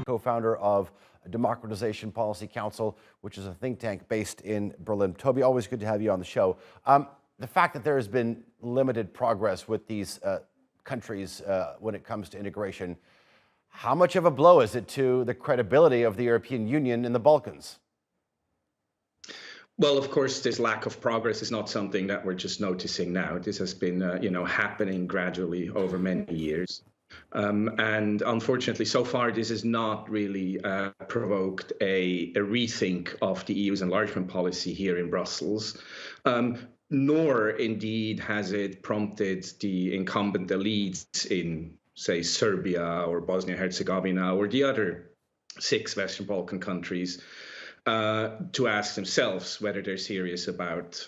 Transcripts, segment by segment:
co-founder of Democratization Policy Council, which is a think tank based in Berlin. Toby, always good to have you on the show. The fact that there has been limited progress with these countries when it comes to integration, how much of a blow is it to the credibility of the European Union in the Balkans? Well, of course, this lack of progress is not something that we're just noticing now. This has been, happening gradually over many years. And unfortunately, so far, this has not really provoked a rethink of the EU's enlargement policy here in Brussels, nor indeed has it prompted the incumbent elites in, say, Serbia or Bosnia-Herzegovina or the other 6 Western Balkan countries to ask themselves whether they're serious about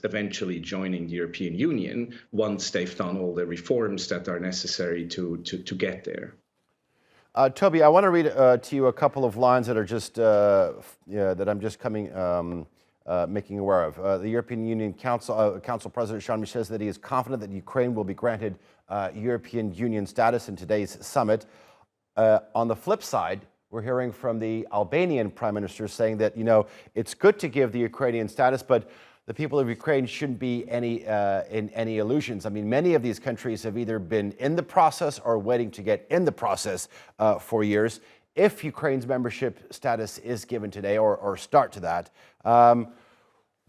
eventually joining the European Union once they've done all the reforms that are necessary to get there. Toby, I want to read to you a couple of lines that are just that I'm just making aware of. The European Union Council President Jean Michel says that he is confident that Ukraine will be granted European Union status in today's summit. On the flip side, we're hearing from the Albanian Prime Minister saying that, it's good to give the Ukrainian status, but the people of Ukraine shouldn't be in any illusions. I mean, many of these countries have either been in the process or waiting to get in the process for years. If Ukraine's membership status is given today or start to that,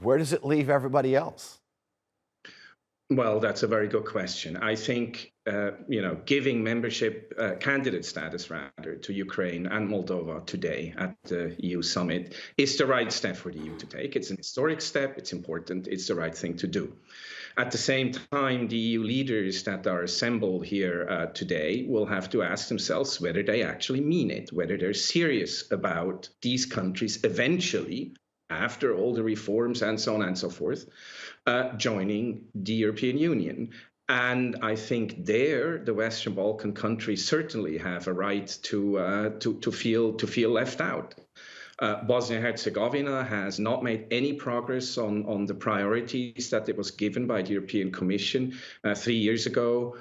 where does it leave everybody else? Well, that's a very good question. I think, giving membership candidate status, rather, to Ukraine and Moldova today at the EU summit is the right step for the EU to take. It's an historic step. It's important. It's the right thing to do. At the same time, the EU leaders that are assembled here today will have to ask themselves whether they actually mean it, whether they're serious about these countries eventually, after all the reforms and so on and so forth, joining the European Union. And I think there, the Western Balkan countries certainly have a right to feel left out. Bosnia-Herzegovina has not made any progress on the priorities that it was given by the European Commission 3 years ago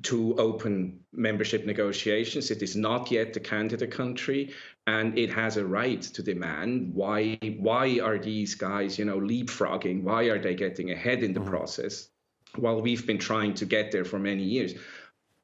to open membership negotiations. It is not yet a candidate country, and it has a right to demand why are these guys, leapfrogging? Why are they getting ahead in the process while we've been trying to get there for many years?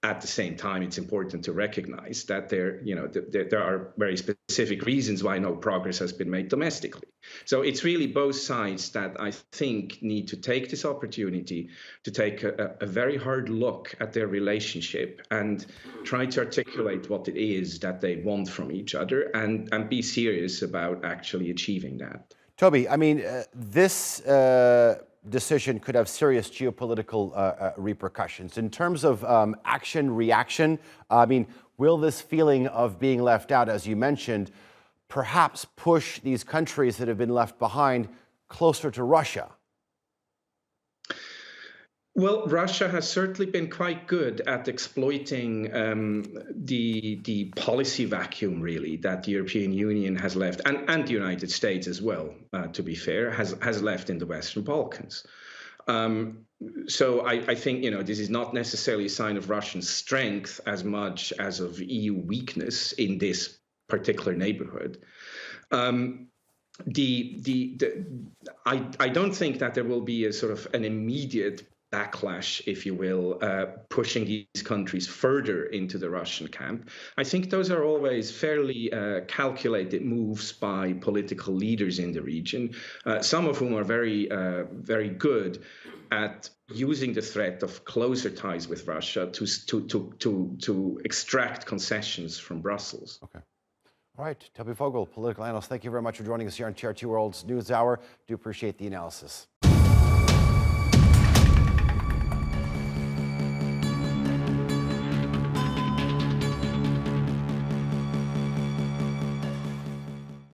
At the same time, it's important to recognize that there are very specific reasons why no progress has been made domestically. So it's really both sides that I think need to take this opportunity to take a very hard look at their relationship and try to articulate what it is that they want from each other and be serious about actually achieving that. Toby, I mean, this decision could have serious geopolitical repercussions. In terms of action, reaction, I mean, will this feeling of being left out, as you mentioned, perhaps push these countries that have been left behind closer to Russia? Well, Russia has certainly been quite good at exploiting the policy vacuum, really, that the European Union has left, and the United States as well, to be fair, has left in the Western Balkans. So I think, this is not necessarily a sign of Russian strength as much as of EU weakness in this particular neighborhood. I don't think that there will be a sort of an immediate backlash, if you will, pushing these countries further into the Russian camp. I think those are always fairly calculated moves by political leaders in the region, some of whom are very good at using the threat of closer ties with Russia to extract concessions from Brussels. Okay. All right, Toby Vogel, political analyst, thank you very much for joining us here on TRT World's News Hour. Do appreciate the analysis.